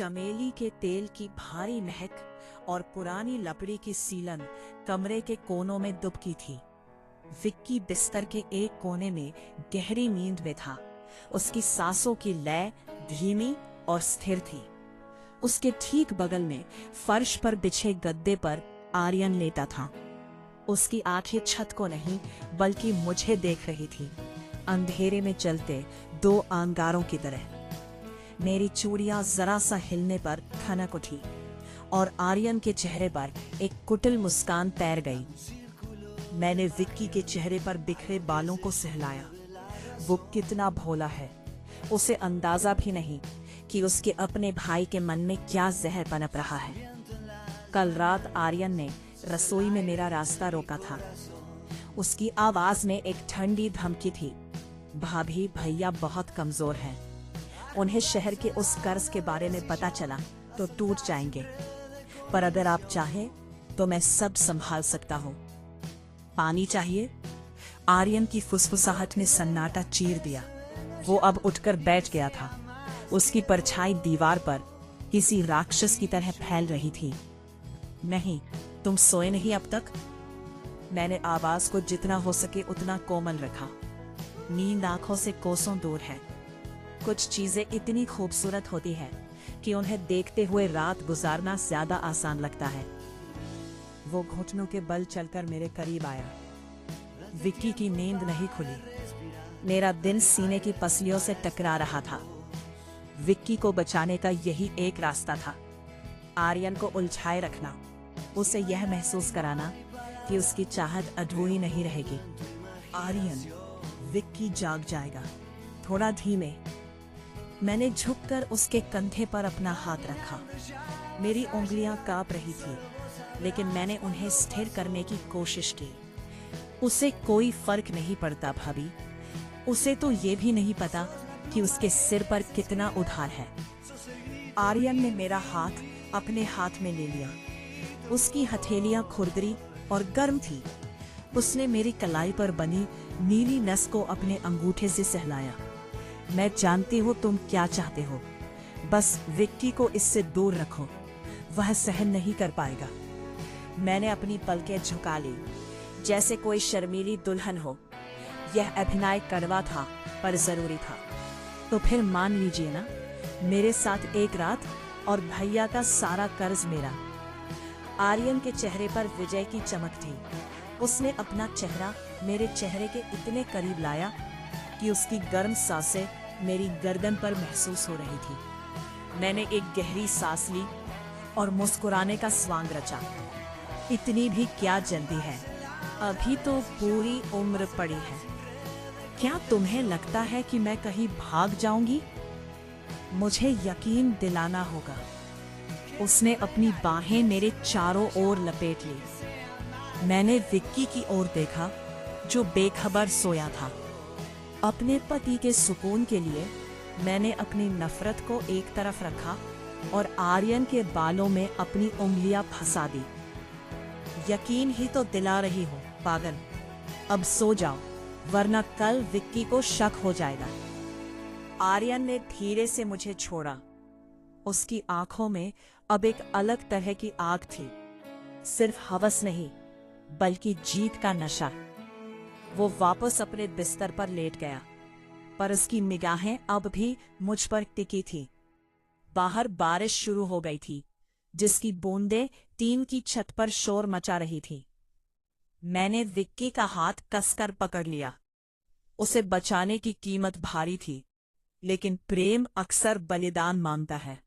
चमेली के तेल की भारी महक और पुरानी लकड़ी की सीलन कमरे के कोनों में दुबकी थी। विक्की बिस्तर के एक कोने में गहरी नींद में था। उसकी सांसों की लय धीमी और स्थिर थी। उसके ठीक बगल में फर्श पर बिछे गद्दे पर आर्यन लेटा था। उसकी आंखें छत को नहीं बल्कि मुझे देख रही थी, अंधेरे में चलते दो अंगारों की तरह। मेरी चूड़ियां जरा सा हिलने पर खनक उठी और आर्यन के चेहरे पर एक कुटिल मुस्कान तैर गई। मैंने विक्की के चेहरे पर बिखरे बालों को सहलाया। वो कितना भोला है, उसे अंदाजा भी नहीं कि उसके अपने भाई के मन में क्या जहर पनप रहा है। कल रात आर्यन ने रसोई में मेरा रास्ता रोका था। उसकी आवाज में एक ठंडी धमकी थी। भाभी, भैया बहुत कमजोर हैं। उन्हें शहर के उस कर्ज के बारे में पता चला तो टूट जाएंगे, पर अगर आप चाहें तो मैं सब संभाल सकता हूँ। पानी चाहिए? आर्यन की फुसफुसाहट ने सन्नाटा चीर दिया। वो अब उठकर बैठ गया था। उसकी परछाई दीवार पर किसी राक्षस की तरह फैल रही थी। नहीं, तुम सोए नहीं अब तक? मैंने आवाज को जितना हो सके उतना कोमल रखा। नींद आंखों से कोसों दूर है। कुछ चीजें इतनी खूबसूरत होती है कि उन्हें देखते हुए रात गुजारना ज्यादा आसान लगता है। वो घुटनों के बल चलकर मेरे करीब आया। विक्की की नींद नहीं खुली। मेरा दिल सीने की पसलियों से टकरा रहा था। विक्की को बचाने का यही एक रास्ता था। आर्यन को उलझाए रखना, उसे यह महसूस कराना कि उसकी चाहत अधूरी नहीं रहेगी। आर्यन, विक्की जाग जाएगा। थोड़ा धीमे। मैंने झुककर उसके कंधे पर अपना हाथ रखा। मेरी उंगलियां कांप रही थी, लेकिन मैंने उन्हें स्थिर करने की कोशिश की। उसे कोई फर्क नहीं पड़ता भाभी। उसे तो ये भी नहीं पता कि उसके सिर पर कितना उधार है। आर्यन ने मेरा हाथ अपने हाथ में ले लिया। उसकी हथेलियां खुरदरी और गर्म थी। उसने मेरी कलाई पर बनी नीली नस को अपने अंगूठे से सहलाया। मैं जानती हूँ तुम क्या चाहते हो, बस विक्की को इससे दूर रखो, वह सहन नहीं कर पाएगा। मैंने अपनी पलकें झुका ली, जैसे कोई शर्मीली दुल्हन हो। यह अभिनय कड़वा था पर जरूरी था। तो फिर मान लीजिए ना, मेरे साथ एक रात और भैया का सारा कर्ज मेरा। आर्यन के चेहरे पर विजय की चमक थी। उसने अपना चेहरा मेरे चेहरे के इतने करीब लाया कि उसकी गर्म सांसें मेरी गर्दन पर महसूस हो रही थी। मैंने एक गहरी सांस ली और मुस्कुराने का स्वांग रचा। इतनी भी क्या जल्दी है, अभी तो पूरी उम्र पड़ी है। क्या तुम्हें लगता है कि मैं कहीं भाग जाऊंगी? मुझे यकीन दिलाना होगा। उसने अपनी बाहें मेरे चारों ओर लपेट ली। मैंने विक्की की ओर देखा, जो बेखबर सोया था। अपने पति के सुकून के लिए मैंने अपनी नफरत को एक तरफ रखा और आर्यन के बालों में अपनी उंगलियां फंसा दी। यकीन ही तो दिला रही हो पागल। अब सो जाओ, वरना कल विक्की को शक हो जाएगा। आर्यन ने धीरे से मुझे छोड़ा। उसकी आंखों में अब एक अलग तरह की आग थी। सिर्फ हवस नहीं, बल्कि जीत का नशा। वो वापस अपने बिस्तर पर लेट गया, पर उसकी निगाहें अब भी मुझ पर टिकी थी। बाहर बारिश शुरू हो गई थी, जिसकी बूंदें टीन की छत पर शोर मचा रही थी। मैंने विक्की का हाथ कसकर पकड़ लिया। उसे बचाने की कीमत भारी थी, लेकिन प्रेम अक्सर बलिदान मांगता है।